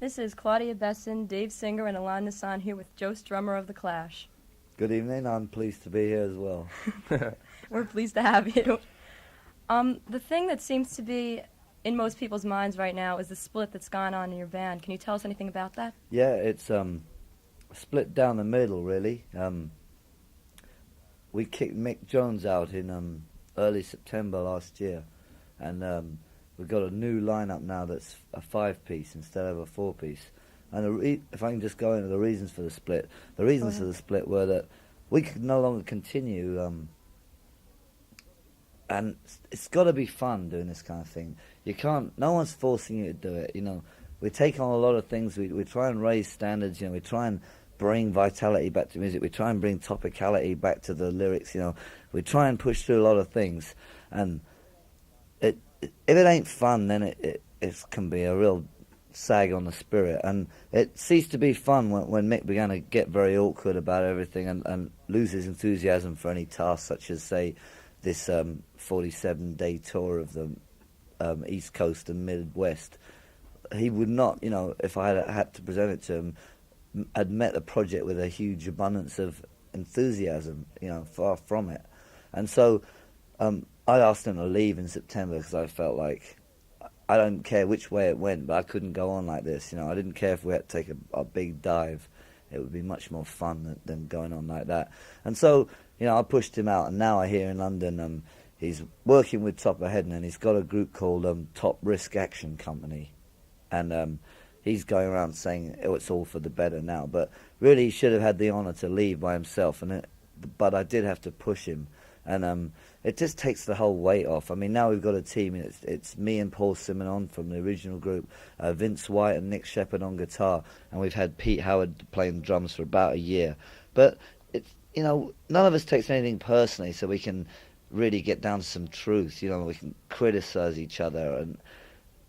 This is Claudia Besson, Dave Singer, and Alain Nassan here with Joe Strummer of The Clash. Good evening. I'm pleased to be here as well. We're pleased to have you. The thing that seems to be in most people's minds right now is the split that's gone on in your band. Can you tell us anything about that? Yeah, it's split down the middle, really. We kicked Mick Jones out in early September last year, and we've got a new lineup now that's a 5-piece instead of a 4-piece. And if I can just go into the reasons for the split, the reasons for the split were that we could no longer continue, and it's got to be fun doing this kind of thing. You can't, no one's forcing you to do it, you know. We take on a lot of things, we try and raise standards, you know, we try and bring vitality back to music, we try and bring topicality back to the lyrics, you know. We try and push through a lot of things, and if it ain't fun, then it can be a real sag on the spirit. And it ceased to be fun when Mick began to get very awkward about everything and lose his enthusiasm for any task, such as, say, this 47-day tour of the East Coast and Midwest. He would not, you know, if I had to present it to him, had met the project with a huge abundance of enthusiasm, you know, far from it. And so I asked him to leave in September because I felt like I don't care which way it went, but I couldn't go on like this. You know, I didn't care if we had to take a big dive. It would be much more fun than going on like that. And so, you know, I pushed him out, and now I hear in London he's working with Top Ahead, and he's got a group called Top Risk Action Company. And he's going around saying, oh, it's all for the better now. But really, he should have had the honour to leave by himself. But I did have to push him. And it just takes the whole weight off. I mean, now we've got a team. It's me and Paul Simonon from the original group, Vince White and Nick Shepherd on guitar, and we've had Pete Howard playing drums for about a year. But it's, you know, none of us takes anything personally, so we can really get down to some truth. You know, we can criticise each other,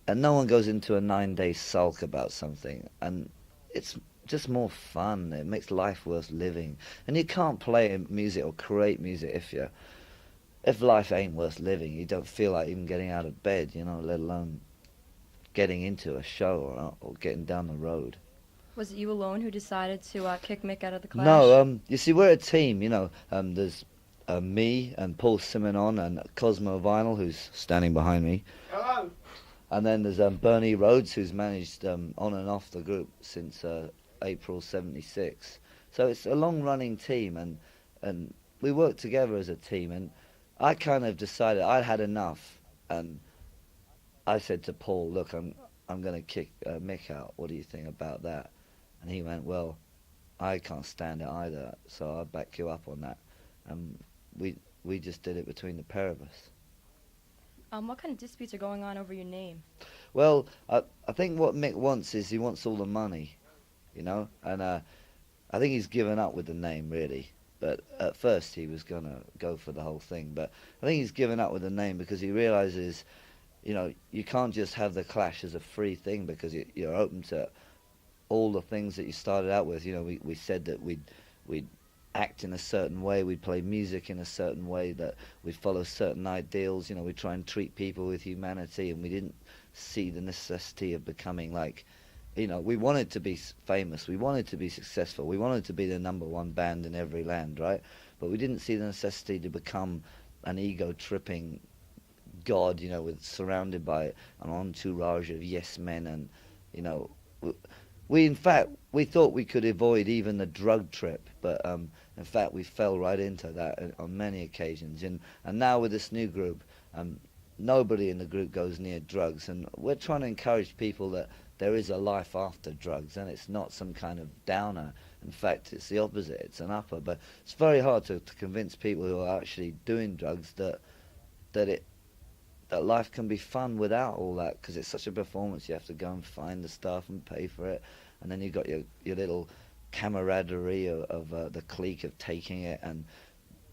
and no one goes into a 9-day sulk about something. And it's just more fun. It makes life worth living. And you can't play music or create music if life ain't worth living. You don't feel like even getting out of bed, you know, let alone getting into a show or getting down the road. Was it you alone who decided to kick Mick out of the Clash? No, you see, we're a team, you know. There's me and Paul Simonon and Cosmo Vinyl, who's standing behind me. Hello. And then there's Bernie Rhodes, who's managed on and off the group since April '76. So it's a long-running team, and we work together as a team. And I kind of decided I'd had enough, and I said to Paul, "Look, I'm going to kick Mick out. What do you think about that?" And he went, "Well, I can't stand it either, so I'll back you up on that." And we just did it between the pair of us. What kind of disputes are going on over your name? Well, I think what Mick wants is he wants all the money, you know, and I think he's given up with the name, really. But at first he was going to go for the whole thing. But I think he's given up with the name because he realises, you know, you can't just have the Clash as a free thing, because you're open to all the things that you started out with. You know, we said that we'd act in a certain way, we'd play music in a certain way, that we'd follow certain ideals. You know, we try and treat people with humanity, and we didn't see the necessity of becoming like, you know, we wanted to be famous, we wanted to be successful, we wanted to be the #1 band in every land, right? But we didn't see the necessity to become an ego-tripping god, you know, surrounded by an entourage of yes men. And, you know, in fact, we thought we could avoid even the drug trip, but in fact we fell right into that on many occasions. And now with this new group, nobody in the group goes near drugs, and we're trying to encourage people that there is a life after drugs, and it's not some kind of downer. In fact, it's the opposite, it's an upper. But it's very hard to convince people who are actually doing drugs that life can be fun without all that, because it's such a performance. You have to go and find the stuff and pay for it, and then you've got your little camaraderie of the clique of taking it, and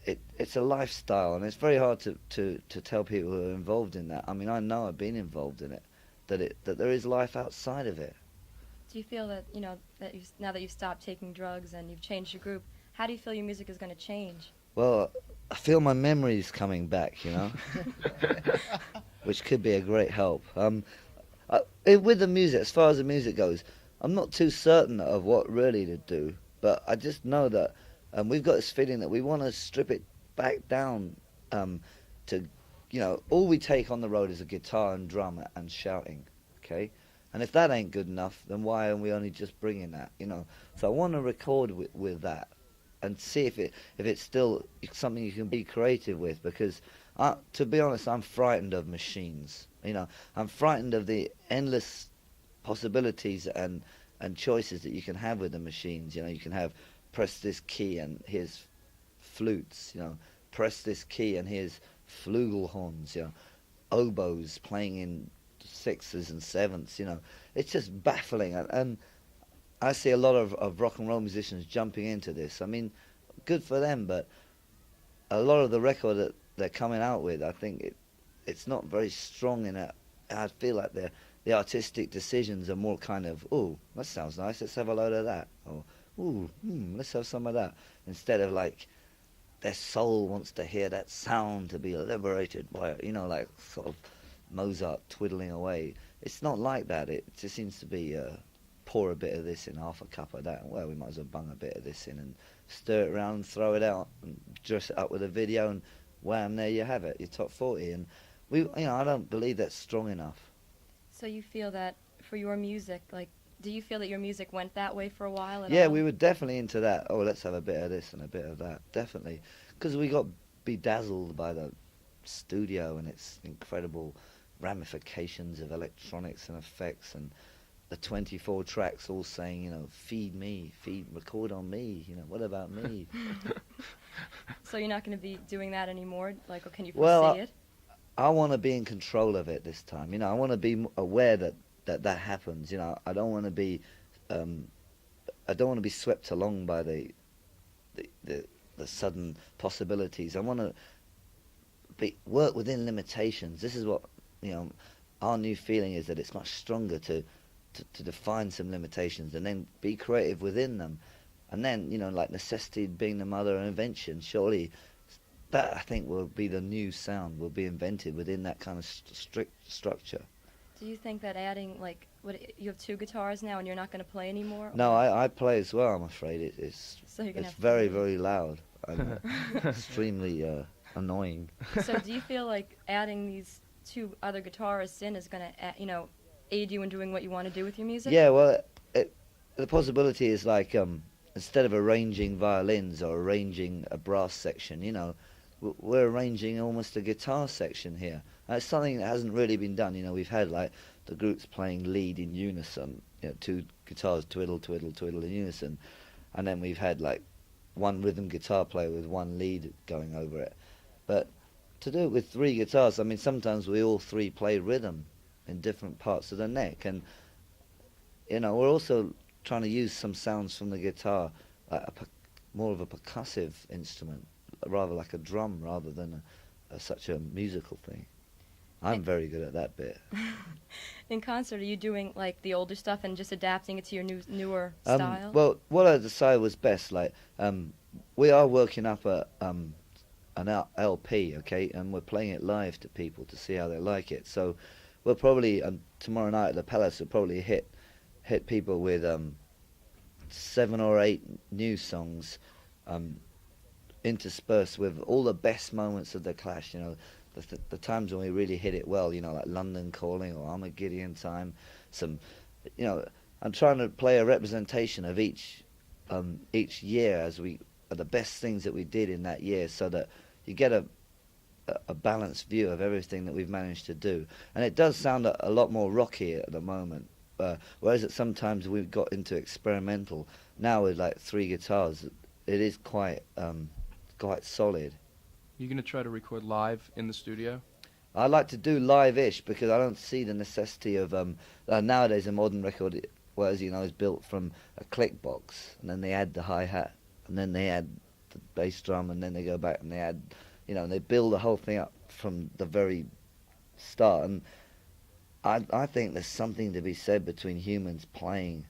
it's a lifestyle, and it's very hard to tell people who are involved in that. I mean, I know I've been involved in it, that there is life outside of it. Do you feel that, you know, that now that you've stopped taking drugs and you've changed your group, how do you feel your music is going to change? Well, I feel my memory's coming back, you know, which could be a great help. With the music, as far as the music goes, I'm not too certain of what really to do, but I just know that we've got this feeling that we want to strip it back down to, all we take on the road is a guitar and drum and shouting, okay? And if that ain't good enough, then why are we only just bringing that, So I want to record with that and see if it's still something you can be creative with, because to be honest, I'm frightened of machines. I'm frightened of the endless possibilities and choices that you can have with the machines. You can have press this key and here's flutes. Press this key and here's flugelhorns. Oboes playing in sixes and sevenths. It's just baffling, and I see a lot of rock and roll musicians jumping into this. I mean, good for them, but a lot of the record that they're coming out with, I think it's not very strong in it. I feel like the artistic decisions are more kind of, oh, that sounds nice, let's have a load of that. Or, ooh, let's have some of that. Instead of like, their soul wants to hear that sound to be liberated by, like sort of Mozart twiddling away. It's not like that. It just seems to be, pour a bit of this in, half a cup of that. Well, we might as well bung a bit of this in and stir it around and throw it out and dress it up with a video and wham, there you have it, your top 40. And I don't believe that's strong enough. So you feel that for your music, like, do you feel that your music went that way for a while at Yeah, all? we were definitely into that. Oh, let's have a bit of this and a bit of that, definitely. Because we got bedazzled by the studio and its incredible ramifications of electronics and effects, and the 24 tracks all saying, feed me, record on me, what about me? So you're not going to be doing that anymore? Like, or can you foresee Well, it? I want to be in control of it this time. I want to be aware that happens. I don't want to be, I don't want to be swept along by the sudden possibilities. I want to work within limitations. This is what our new feeling is, that it's much stronger to define some limitations and then be creative within them. And then, like necessity being the mother of invention, surely that, I think, will be the new sound, will be invented within that kind of strict structure. Do you think that adding, like, you have 2 guitars now and you're not going to play anymore? No, I play as well, I'm afraid. It's very, very loud and extremely annoying. So do you feel like adding these 2 other guitarists in is going to, aid you in doing what you want to do with your music? Yeah, well, the possibility is like, instead of arranging violins or arranging a brass section, we're arranging almost a guitar section here. And it's something that hasn't really been done. We've had like the groups playing lead in unison, 2 guitars twiddle, twiddle, twiddle in unison, and then we've had like one rhythm guitar player with one lead going over it. But to do it with 3 guitars, I mean, sometimes we all 3 play rhythm in different parts of the neck, and we're also trying to use some sounds from the guitar, like more of a percussive instrument, rather like a drum rather than such a musical thing. I'm very good at that bit. In concert, are you doing like the older stuff and just adapting it to your newer style? Well, what I decided was best. Like, we are working up an LP, okay, and we're playing it live to people to see how they like it. So we'll probably tomorrow night at the Palace, we'll probably hit people with 7 or 8 new songs, interspersed with all the best moments of the Clash. The times when we really hit it well. Like London Calling or Armageddon Time. I'm trying to play a representation of each year as the best things that we did in that year, so that you get a balanced view of everything that we've managed to do. And it does sound a lot more rocky at the moment, whereas sometimes we've got into experimental. Now with like 3 guitars, it is quite solid. You going to try to record live in the studio? I like to do live-ish because I don't see the necessity of nowadays a modern record, whereas is built from a click box, and then they add the hi-hat, and then they add the bass drum, and then they go back and they add, they build the whole thing up from the very start. And I think there's something to be said between humans playing,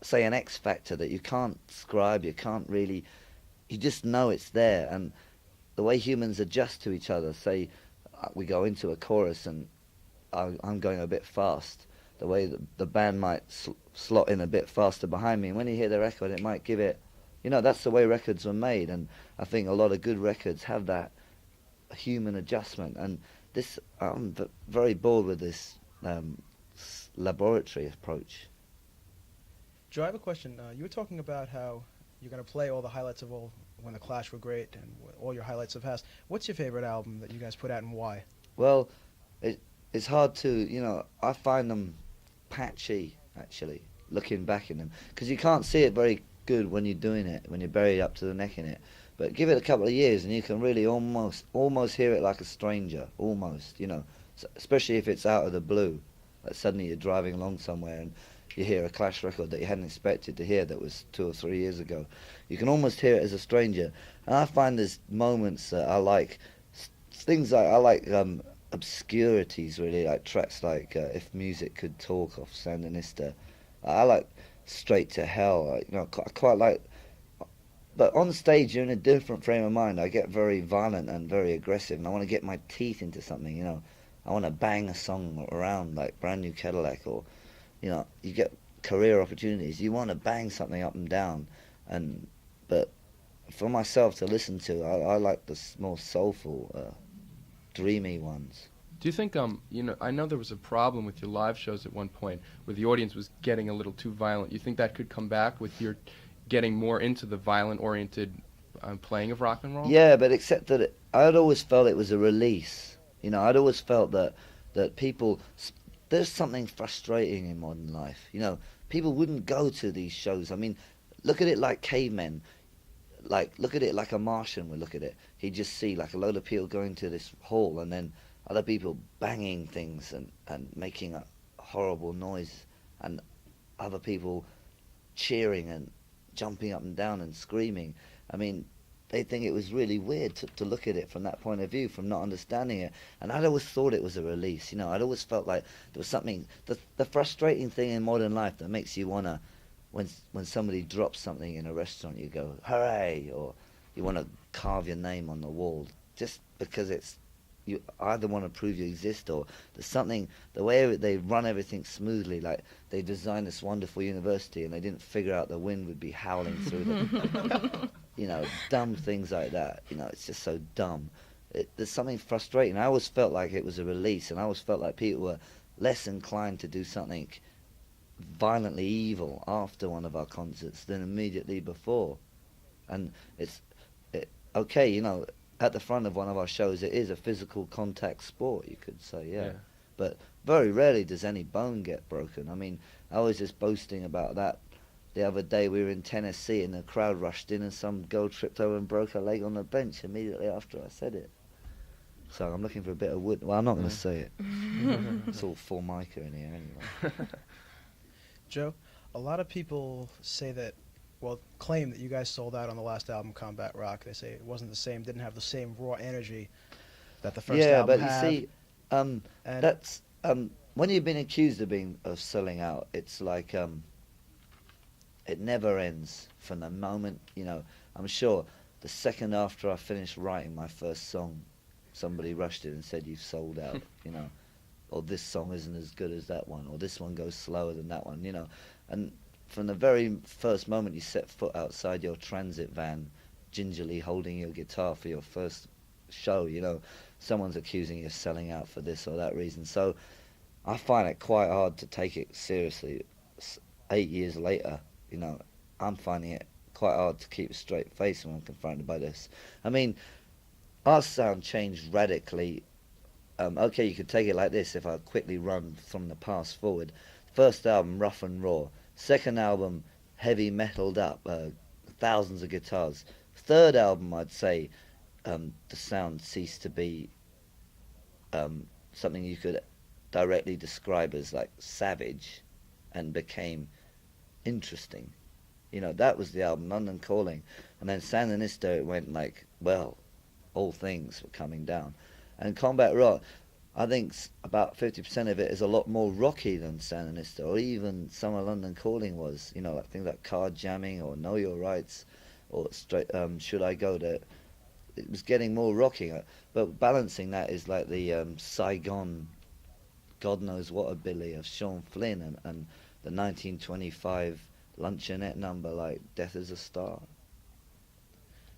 say an X Factor that you can't describe, you just know it's there. And the way humans adjust to each other, say we go into a chorus and I'm going a bit fast, the way the band might slot in a bit faster behind me. And when you hear the record, it might give it, that's the way records were made. And I think a lot of good records have that human adjustment. And this, I'm very bored with this laboratory approach. Joe, I have a question. You were talking about how you're going to play all the highlights of all when the Clash were great and all your highlights of past. What's your favorite album that you guys put out and why? Well, it's hard to, I find them patchy, actually, looking back in them. Because you can't see it very good when you're doing it, when you're buried up to the neck in it. But give it a couple of years and you can really almost hear it like a stranger, almost, especially if it's out of the blue. Like suddenly you're driving along somewhere and you hear a Clash record that you hadn't expected to hear that was 2 or 3 years ago. You can almost hear it as a stranger. And I find there's moments that I like, things like, I like obscurities really, like tracks like If Music Could Talk off Sandinista. I like Straight to Hell, I quite like, but on stage you're in a different frame of mind. I get very violent and very aggressive and I want to get my teeth into something, I want to bang a song around like Brand New Cadillac, or you get career opportunities. You want to bang something up and down, but for myself to listen to, I like the more soulful, dreamy ones. Do you think, I know there was a problem with your live shows at one point where the audience was getting a little too violent. You think that could come back with your getting more into the violent-oriented playing of rock and roll? Yeah, but except that I'd always felt it was a release. I'd always felt that people, there's something frustrating in modern life. People wouldn't go to these shows. I mean, look at it like cavemen. Look at it like a Martian would look at it. He'd just see like a load of people going to this hall and then other people banging things and making a horrible noise, and other people cheering and jumping up and down and screaming. I mean, they think it was really weird to look at it from that point of view, from not understanding it. And I'd always thought it was a release. I'd always felt like there was something, the frustrating thing in modern life that makes you want to, when somebody drops something in a restaurant, you go, hooray, or you want to carve your name on the wall, just because you either want to prove you exist, or there's something, the way they run everything smoothly, like they designed this wonderful university and they didn't figure out the wind would be howling through them. Dumb things like that. It's just so dumb. There's something frustrating. I always felt like it was a release, and I always felt like people were less inclined to do something violently evil after one of our concerts than immediately before. And okay, at the front of one of our shows, it is a physical contact sport, you could say, yeah. But very rarely does any bone get broken. I mean, I was just boasting about that the other day. We were in Tennessee and the crowd rushed in and some girl tripped over and broke her leg on the bench immediately after I said it. So I'm looking for a bit of wood. Well, I'm not going to say it. It's all Formica in here anyway. Joe, a lot of people say claim that you guys sold out on the last album, Combat Rock. They say it wasn't the same, didn't have the same raw energy that the first album had. Yeah, but you see, that's when you've been accused of selling out, it's like it never ends. From the moment, I'm sure the second after I finished writing my first song, somebody rushed in and said, "You've sold out," or "This song isn't as good as that one," or "This one goes slower than that one," and from the very first moment you set foot outside your transit van, gingerly holding your guitar for your first show, someone's accusing you of selling out for this or that reason. So I find it quite hard to take it seriously. 8 years later, I'm finding it quite hard to keep a straight face when I'm confronted by this. I mean, our sound changed radically. Okay, you could take it like this if I quickly run from the past forward. First album, rough and raw. Second album, heavy metaled up, thousands of guitars. Third album, I'd say, the sound ceased to be something you could directly describe as like savage, and became interesting. That was the album, London Calling. And then Sandinista, it went like, well, all things were coming down. And Combat Rock, I think about 50% of it is a lot more rocky than Sandinista, or even Summer London Calling was. Like things like Card Jamming or Know Your Rights, or Should I Go There. It was getting more rocky, but balancing that is like the Saigon God knows what a Billy of Sean Flynn and the 1925 luncheonette number like Death is a Star.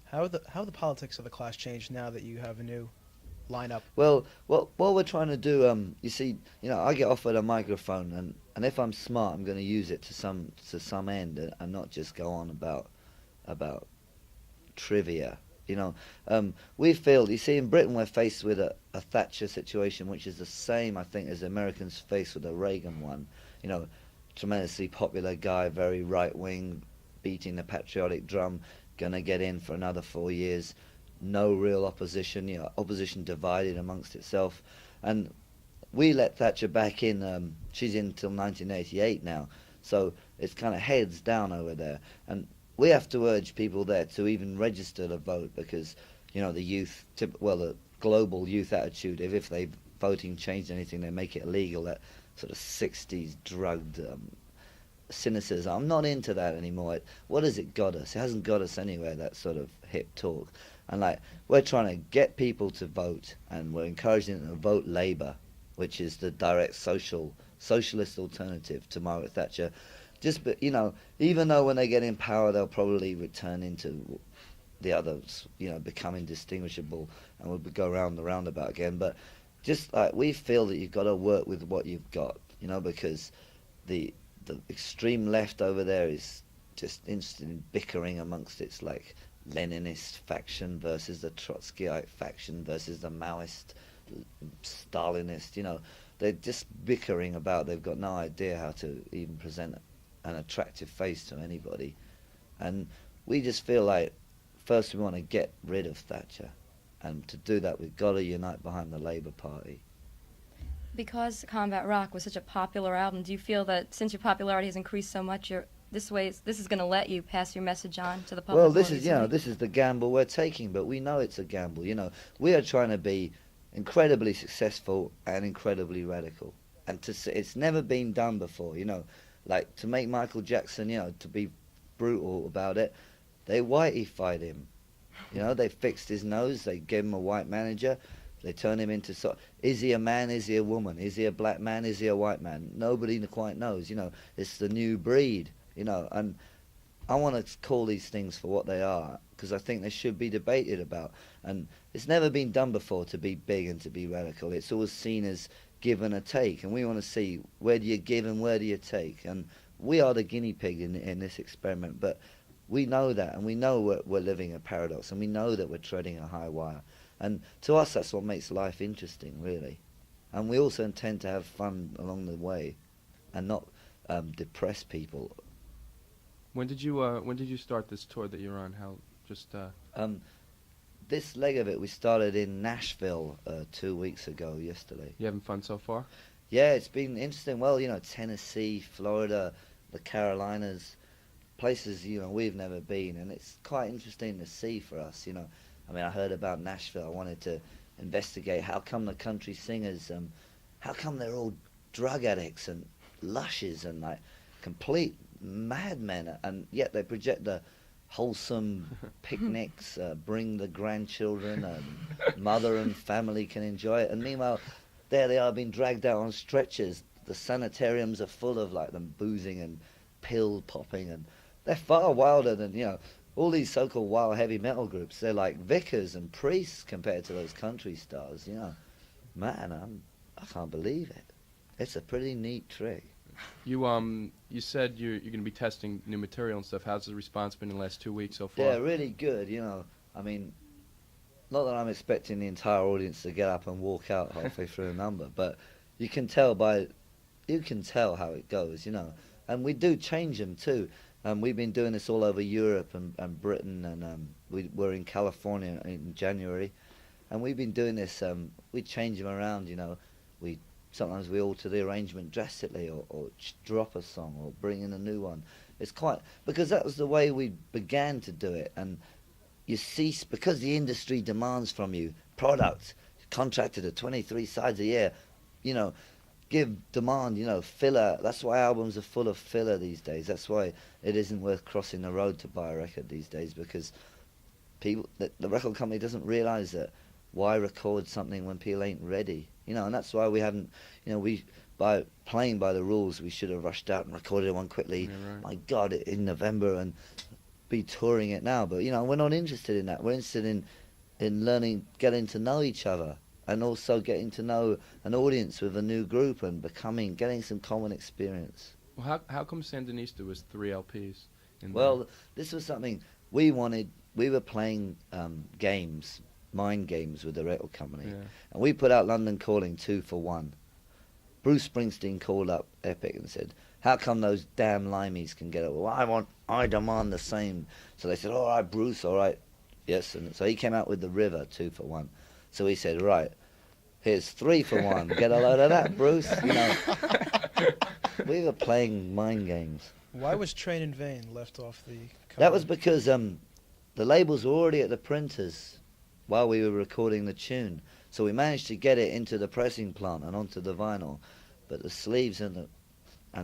How have the politics of the Clash changed now that you have a new lineup? Well, what we're trying to do, you see, I get offered a microphone, and if I'm smart, I'm going to use it to some end, and not just go on about trivia. We feel, you see, in Britain we're faced with a Thatcher situation, which is the same, I think, as Americans faced with the Reagan one. Tremendously popular guy, very right wing, beating the patriotic drum, gonna get in for another 4 years. No real opposition, opposition divided amongst itself. And we let Thatcher back in, she's in till 1988 now, so it's kind of heads down over there. And we have to urge people there to even register to vote because, the youth, the global youth attitude, if they voting changed anything, they make it illegal, that sort of 60s drugged cynicism. I'm not into that anymore. What has it got us? It hasn't got us anywhere, that sort of hip talk. And we're trying to get people to vote, and we're encouraging them to vote Labour, which is the direct socialist alternative to Margaret Thatcher. Even though when they get in power, they'll probably return into the others, become indistinguishable, and we'll go round the roundabout again. But we feel that you've got to work with what you've got, because the extreme left over there is just interested in bickering amongst its Leninist faction versus the Trotskyite faction versus the Maoist Stalinist. They're just bickering about. They've got no idea how to even present an attractive face to anybody, and we just feel like first we want to get rid of Thatcher, and to do that we've got to unite behind the Labour Party. Because Combat Rock was such a popular album, do you feel that since your popularity has increased so much, this is going to let you pass your message on to the public? Well, this is the gamble we're taking, but we know it's a gamble. We are trying to be incredibly successful and incredibly radical, and it's never been done before. To make Michael Jackson, to be brutal about it, they whiteified him. They fixed his nose, they gave him a white manager, they turned him into is he a man, is he a woman, is he a black man, is he a white man? Nobody quite knows. It's the new breed. And I want to call these things for what they are, because I think they should be debated about. And it's never been done before to be big and to be radical. It's always seen as give and a take, and we want to see where do you give and where do you take. And we are the guinea pig in this experiment, but we know that, and we know we're living a paradox, and we know that we're treading a high wire. And to us, that's what makes life interesting, really. And we also intend to have fun along the way, and not depress people. When did you start this tour that you're on? This leg of it we started in Nashville 2 weeks ago, yesterday. You having fun so far? Yeah, it's been interesting. Well, Tennessee, Florida, the Carolinas, places we've never been, and it's quite interesting to see for us. I heard about Nashville. I wanted to investigate how come the country singers, how come they're all drug addicts and lushes and complete madmen, and yet they project the wholesome picnics, bring the grandchildren, mother and family can enjoy it, and meanwhile there they are being dragged out on stretchers. The sanitariums are full of them boozing and pill popping, and they're far wilder than all these so-called wild heavy metal groups. They're like vicars and priests compared to those country stars. Man, I can't believe it. It's a pretty neat trick. You said you're going to be testing new material and stuff. How's the response been in the last 2 weeks so far? Yeah, really good. Not that I'm expecting the entire audience to get up and walk out halfway through a number, but you can tell how it goes, And we do change them too. We've been doing this all over Europe and Britain, and we were in California in January, and we've been doing this. We change them around, Sometimes we alter the arrangement drastically, or drop a song, or bring in a new one. It's because that was the way we began to do it, and you cease because the industry demands from you product, contracted at 23 sides a year, give demand, filler. That's why albums are full of filler these days. That's why it isn't worth crossing the road to buy a record these days, because the record company doesn't realize that why record something when people ain't ready. you know, and that's why we haven't, you know, by playing by the rules, we should have rushed out and recorded one quickly. Yeah, right. My God, in November and be touring it now. But, you know, we're not interested in that. We're interested in learning, getting to know each other, and also getting to know an audience with a new group and getting some common experience. Well, how come Sandinista was 3 LPs? Well, this was something we wanted. We were playing games, mind games with the record company. Yeah. And we put out London Calling 2 for 1. Bruce Springsteen called up Epic and said, how come those damn limeys can get it? Well, I demand the same. So they said, all right, Bruce, all right. Yes. And so he came out with The River 2 for 1. So he said, right, here's 3 for 1. Get a load of that, Bruce. You know, we were playing mind games. Why was Train in Vain left off the cover? That was because the labels were already at the printers while we were recording the tune. So we managed to get it into the pressing plant and onto the vinyl, but the sleeves and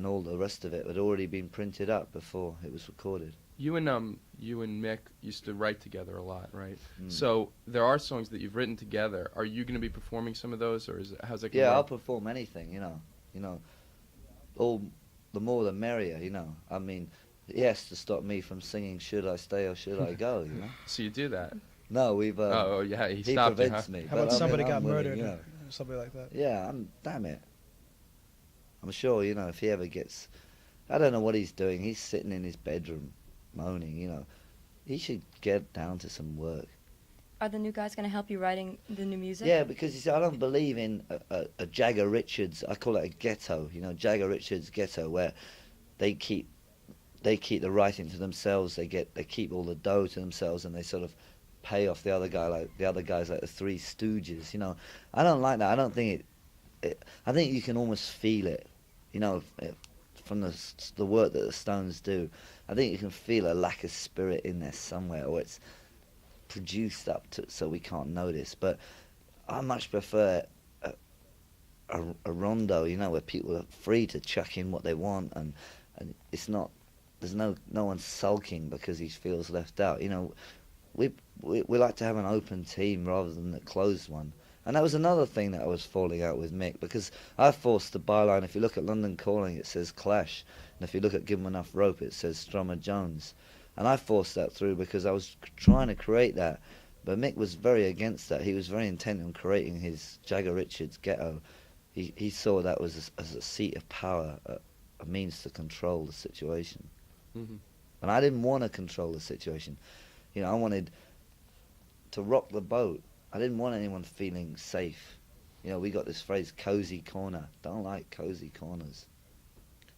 all the rest of it had already been printed up before it was recorded. You and Mick used to write together a lot, right? Mm. So there are songs that you've written together. Are you going to be performing some of those, or how's that going to Yeah, I'll work? perform anything, you know. All the more the merrier, you know. I mean, he has to stop me from singing "Should I Stay or Should I Go," you know. So you do that? No, we've. Oh, yeah, he he stopped you, prevents huh? me. How but about I Somebody mean, Got I'm willing, Murdered? you know. Something like that. Yeah, damn it. I'm sure, you know, if he ever gets, I don't know what he's doing. He's sitting in his bedroom moaning, you know. He should get down to some work. Are the new guys going to help you writing the new music? Yeah, because you see, I don't believe in a Jagger Richards. I call it a ghetto, you know, Jagger Richards ghetto, where they keep the writing to themselves. They keep all the dough to themselves, and they sort of pay off the other guys like the Three Stooges. You know, I don't like that. I don't think I think you can almost feel it. You know, from the work that the Stones do, I think you can feel a lack of spirit in there somewhere, or it's produced up to so we can't notice. But I much prefer a rondo, you know, where people are free to chuck in what they want, and it's not, there's no one sulking because he feels left out. You know, we like to have an open team rather than a closed one. And that was another thing that I was falling out with Mick, because I forced the byline. If you look at London Calling, it says Clash, and if you look at Give 'Em Enough Rope, it says Strummer Jones. And I forced that through because I was trying to create that, but Mick was very against that. He was very intent on creating his Jagger Richards ghetto. He saw that as a seat of power, a means to control the situation. Mm-hmm. And I didn't want to control the situation. You know, I wanted to rock the boat. I didn't want anyone feeling safe. You know, we got this phrase, cozy corner. Don't like cozy corners.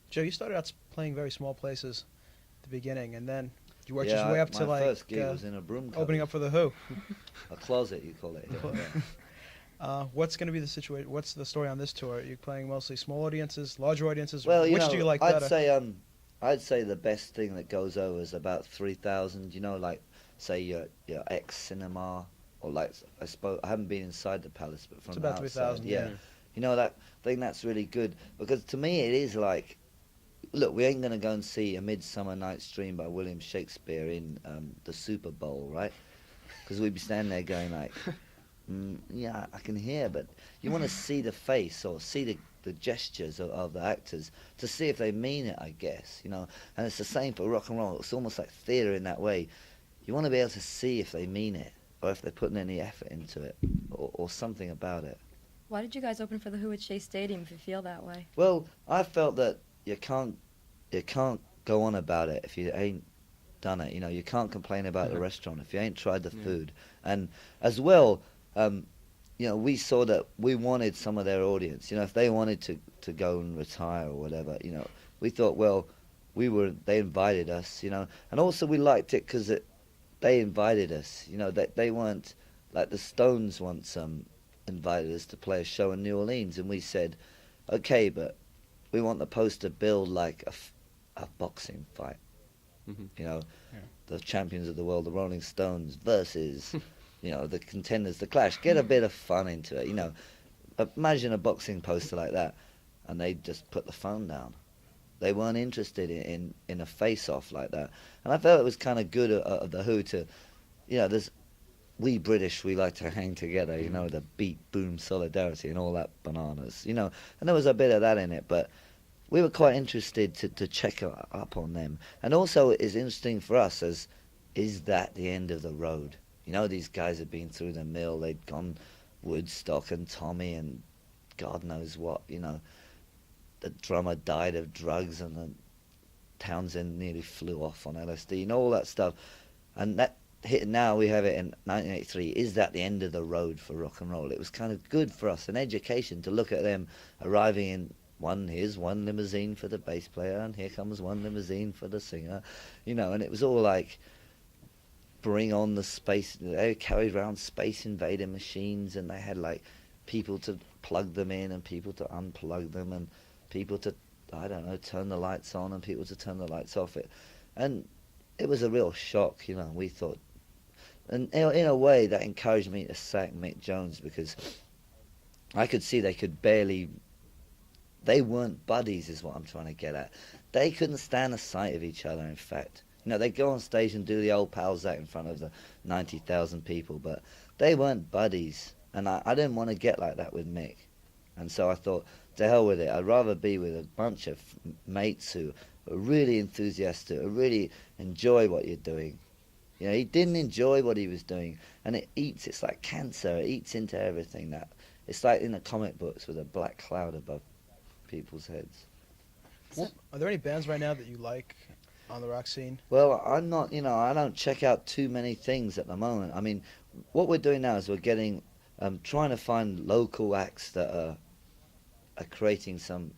Joe, you started out playing very small places at the beginning, and then you worked Yeah, your way up to my like first gig was in a broom cupboard. opening up for the Who. A closet, you call it. Yeah. What's going to be the situation? What's the story on this tour? Are you playing mostly small audiences, larger audiences? Well, Which do you like better? I'd say the best thing that goes over is about 3,000. You know, like say your ex cinema, or like I haven't been inside the Palace, but from It's about the 3,000. outside, yeah. You know, that I think that's really good, because to me it is like, look, we ain't gonna go and see A Midsummer Night's Dream by William Shakespeare in the Super Bowl, right? Because we'd be standing there going like, yeah, I can hear, but you want to see the face or see the gestures of the actors to see if they mean it, I guess, you know. And it's the same for rock and roll. It's almost like theatre in that way. You want to be able to see if they mean it, or if they're putting any effort into it, or something about it. Why did you guys open for the Who at Shea Stadium if you feel that way? Well, I felt that you can't go on about it if you ain't done it. You know, you can't complain about the restaurant if you ain't tried the food. And as well, you know, we saw that we wanted some of their audience. You know, if they wanted to go and retire or whatever, you know, we thought, well, they invited us, you know, and also we liked it because they invited us. You know, they weren't like the Stones once invited us to play a show in New Orleans, and we said, okay, but we want the poster billed like a boxing fight. Mm-hmm. You know, the champions of the world, the Rolling Stones versus, you know, the contenders, the Clash. Get a bit of fun into it. You know, imagine a boxing poster like that, and they just put the phone down. They weren't interested in a face-off like that. And I felt it was kind of good of the Who to, you know, we British, we like to hang together, you know, the beat, boom, solidarity and all that bananas, you know. And there was a bit of that in it, but we were quite interested to check up on them. And also it's interesting for us as, is that the end of the road? You know, these guys had been through the mill, they'd gone Woodstock and Tommy and God knows what, you know. The drummer died of drugs and the Townsend nearly flew off on LSD and all that stuff. And that hit, now we have it in 1983. Is that the end of the road for rock and roll? It was kind of good for us, an education, to look at them arriving in here's one limousine for the bass player and here comes one limousine for the singer, you know, and it was all like, bring on the space. They carried around Space Invader machines and they had like people to plug them in and people to unplug them and people to, I don't know, turn the lights on and people to turn the lights off. And it was a real shock, you know. We thought, and in a way that encouraged me to sack Mick Jones, because I could see they weren't buddies is what I'm trying to get at. They couldn't stand the sight of each other, in fact. You know, they'd go on stage and do the old pals act in front of the 90,000 people, but they weren't buddies. And I didn't want to get like that with Mick. And so I thought, to hell with it. I'd rather be with a bunch of mates who are really enthusiastic, who really enjoy what you're doing. You know, he didn't enjoy what he was doing, and it's like cancer. It eats into everything. It's like in the comic books with a black cloud above people's heads. Well, are there any bands right now that you like on the rock scene? Well, I'm not, you know, I don't check out too many things at the moment. I mean, what we're doing now is we're trying to find local acts that are creating some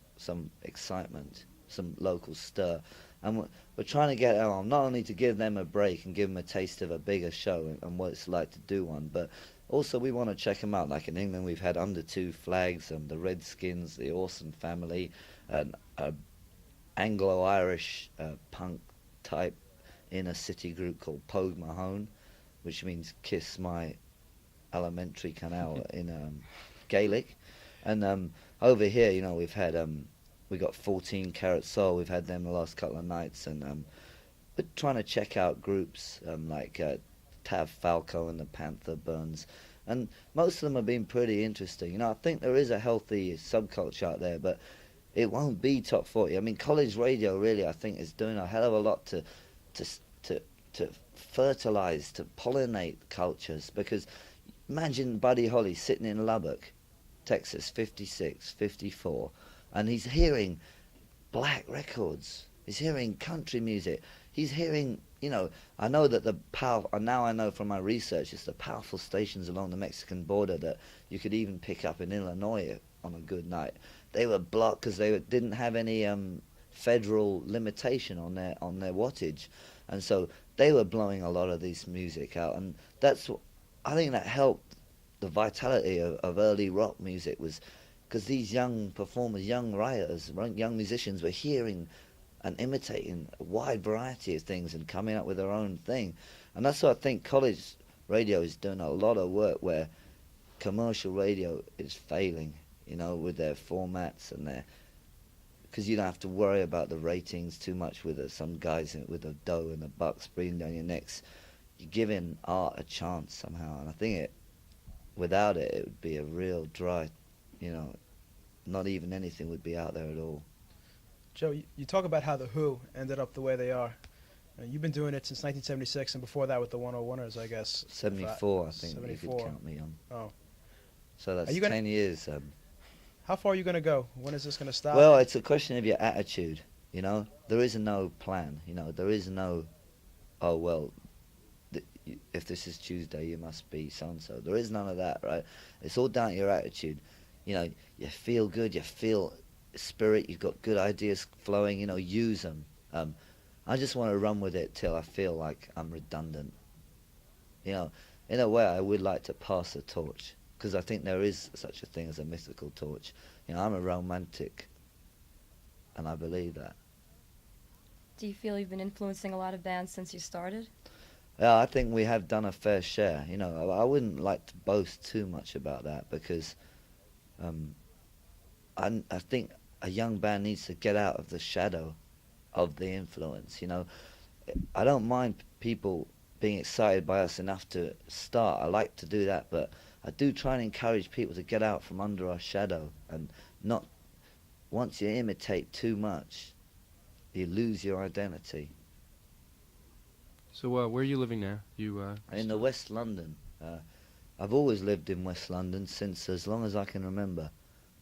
excitement, some local stir. And we're trying to get on, not only to give them a break and give them a taste of a bigger show and what it's like to do one, but also we want to check them out. Like in England, we've had Under Two Flags, the Redskins, the Orson Family, an Anglo-Irish punk type inner city group called Pogue Mahone, which means kiss my elementary canal in Gaelic. And over here, you know, we got 14 Carat Soul. We've had them the last couple of nights, and we're trying to check out groups like Tav Falco and the Panther Burns, and most of them have been pretty interesting. You know, I think there is a healthy subculture out there, but it won't be top 40. I mean, college radio really, I think, is doing a hell of a lot to fertilize, to pollinate cultures. Because imagine Buddy Holly sitting in Lubbock, Texas, 56, 54, and he's hearing black records. He's hearing country music. He's hearing, you know, I know that now I know from my research, it's the powerful stations along the Mexican border that you could even pick up in Illinois on a good night. They were blocked because they didn't have any federal limitation on their wattage, and so they were blowing a lot of this music out, and I think that helped the vitality of early rock music, was because these young performers, young writers, young musicians were hearing and imitating a wide variety of things and coming up with their own thing. And that's what I think college radio is doing a lot of work where commercial radio is failing, you know, with their formats and because you don't have to worry about the ratings too much with some guys with the dough and the bucks breathing down your necks. You're giving art a chance somehow, and I think without it would be a real dry, you know, not even anything would be out there at all. Joe, you talk about how the Who ended up the way they are. You've been doing it since 1976, and before that with the 101ers, I guess. 74, I think 74. you could count me on. Oh. So that's 10 years. How far are you going to go? When is this going to stop? Well, it's a question of your attitude, you know. There is no plan, you know. There is no, oh, well, if this is Tuesday, you must be so-and-so. There is none of that, right? It's all down to your attitude. You know, you feel good, you feel spirit, you've got good ideas flowing, you know, use them. I just want to run with it till I feel like I'm redundant. You know, in a way, I would like to pass the torch, because I think there is such a thing as a mythical torch. You know, I'm a romantic, and I believe that. Do you feel you've been influencing a lot of bands since you started? Yeah, I think we have done a fair share. You know, I wouldn't like to boast too much about that, because I think a young band needs to get out of the shadow of the influence. You know, I don't mind people being excited by us enough to start. I like to do that, but I do try and encourage people to get out from under our shadow and not. Once you imitate too much, you lose your identity. So where are you living now? You In the West London. I've always lived in West London since as long as I can remember,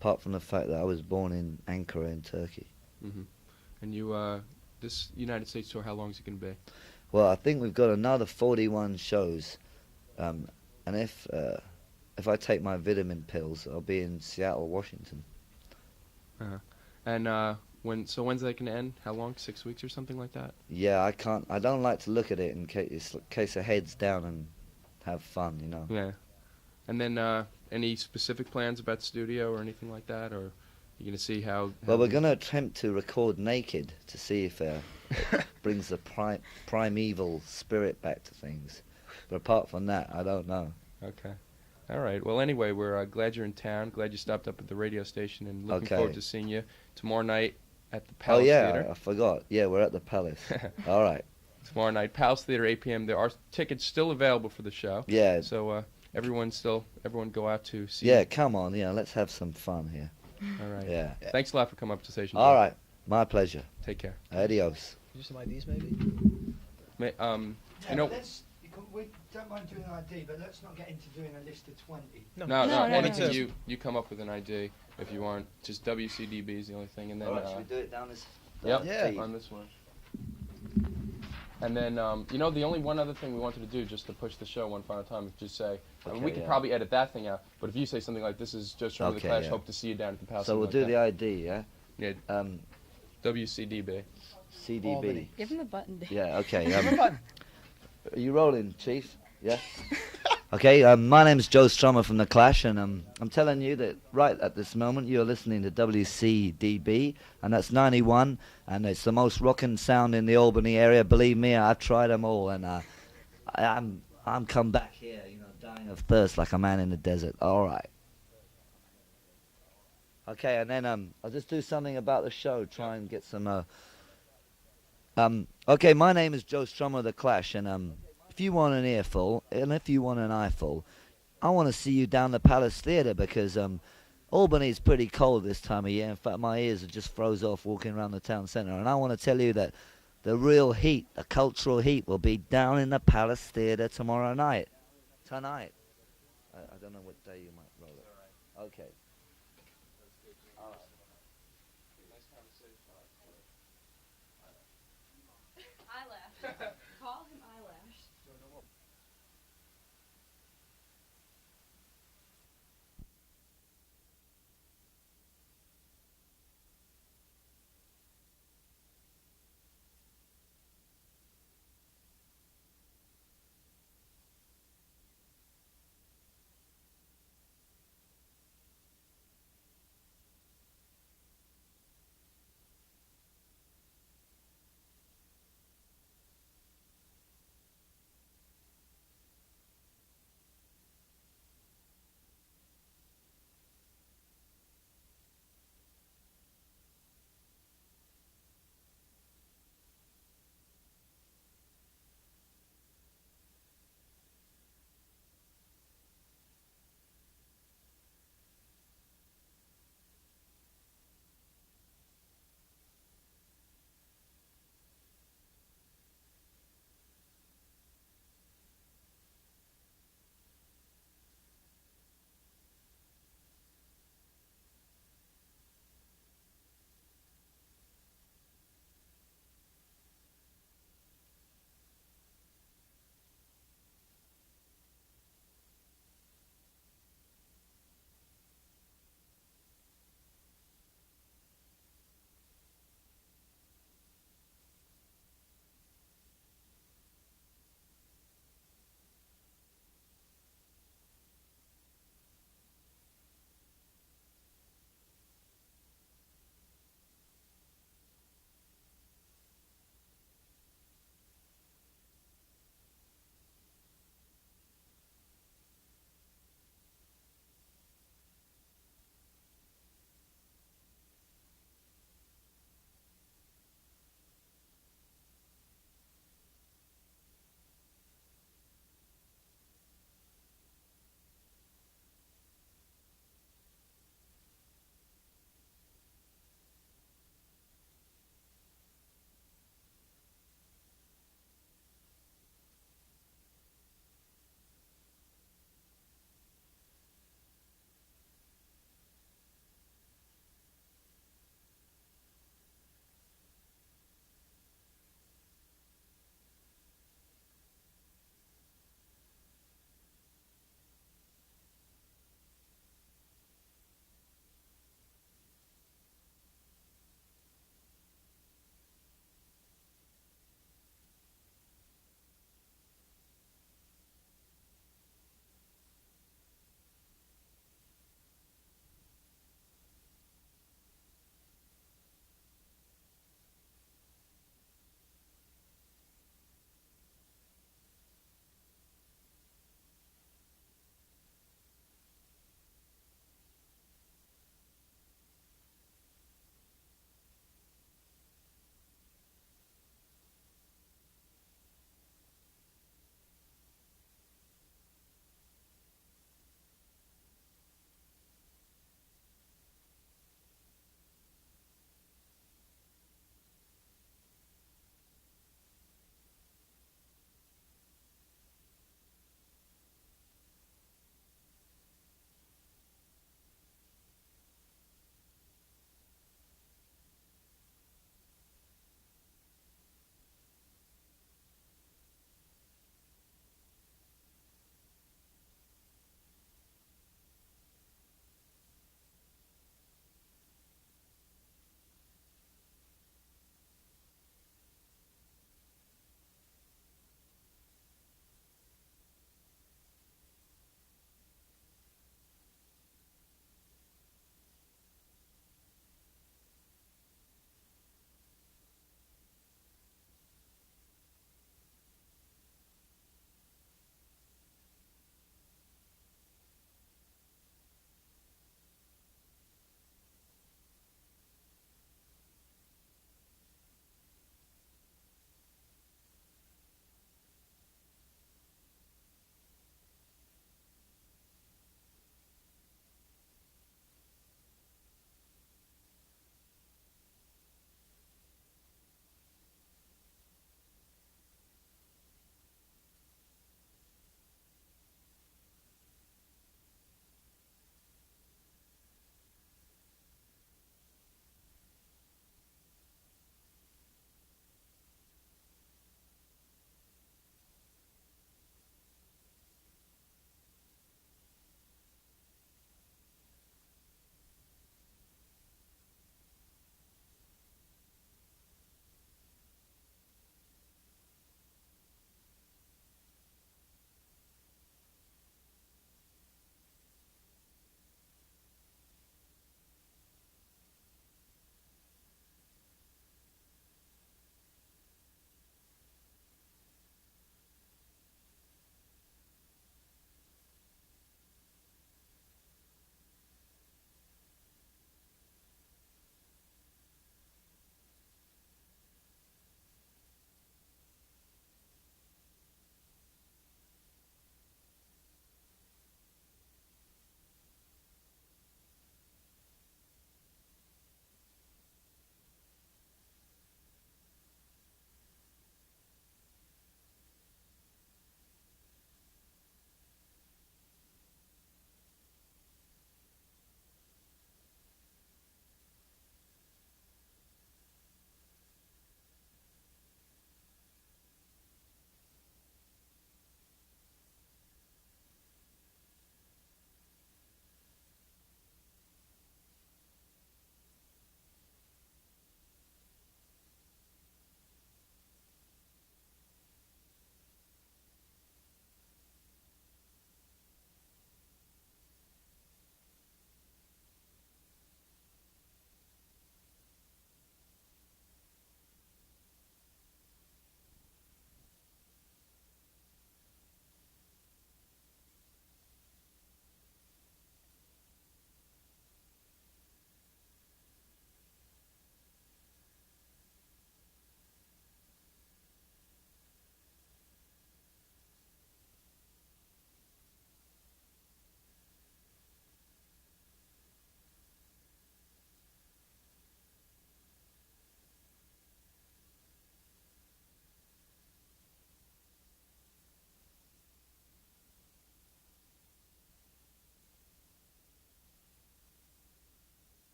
apart from the fact that I was born in Ankara in Turkey. Mm-hmm. And you this United States tour, how long is it going to be? Well, I think we've got another 41 shows, and if I take my vitamin pills, I'll be in Seattle, Washington. Uh-huh. And when's that going to end? How long? 6 weeks or something like that? Yeah, I don't like to look at it in case the head's down and have fun, you know. Yeah. And then any specific plans about studio or anything like that, or you going to see how? Well, we're going to attempt to record naked to see if it brings the primeval spirit back to things. But apart from that, I don't know. Okay. All right. Well, anyway, we're glad you're in town. Glad you stopped up at the radio station, and looking Okay. forward to seeing you tomorrow night at the Palace Oh yeah, Theater. I forgot. Yeah, we're at the Palace. All right. Tomorrow night, Palace Theater, 8 p.m. There are tickets still available for the show. Yeah. So everyone go out to see. Yeah, come on. Yeah, let's have some fun here. All right. Yeah. Thanks a lot for coming up to the station. All Joe. right. My pleasure. Take care. Adios. Do some IDs maybe? You Yeah, know. we don't mind doing an ID, but let's not get into doing a list of 20. No, No, anything no. you come up with an ID if you want. Just WCDB is the only thing, and then All right, should we do it down this? yep, Yeah. on this one. And then the only one other thing we wanted to do, just to push the show one final time, is just say, I mean, we Okay, could yeah. probably edit that thing out, but if you say something like, "This is just from the Okay, Clash, yeah. hope to see you down at the Palace." So we'll do the ID, yeah? Yeah, WCDB. CDB. Albany. Give him the button. Dave. Yeah, okay. Fun. Are you rolling, Chief? Yeah? Okay, my name's Joe Strummer from The Clash, and I'm telling you that right at this moment you're listening to WCDB, and that's 91, and it's the most rockin' sound in the Albany area. Believe me, I've tried them all, and I'm come back here, dying of thirst like a man in the desert. All right. Okay, and then I'll just do something about the show, try and get some... Okay, my name is Joe Strummer of The Clash, and if you want an earful, and if you want an eyeful, I want to see you down the Palace Theatre, because Albany's pretty cold this time of year. In fact, my ears are just froze off walking around the town centre, and I want to tell you that the real heat, the cultural heat, will be down in the Palace Theatre tomorrow night. Tonight. I don't know what day you might roll it. Okay.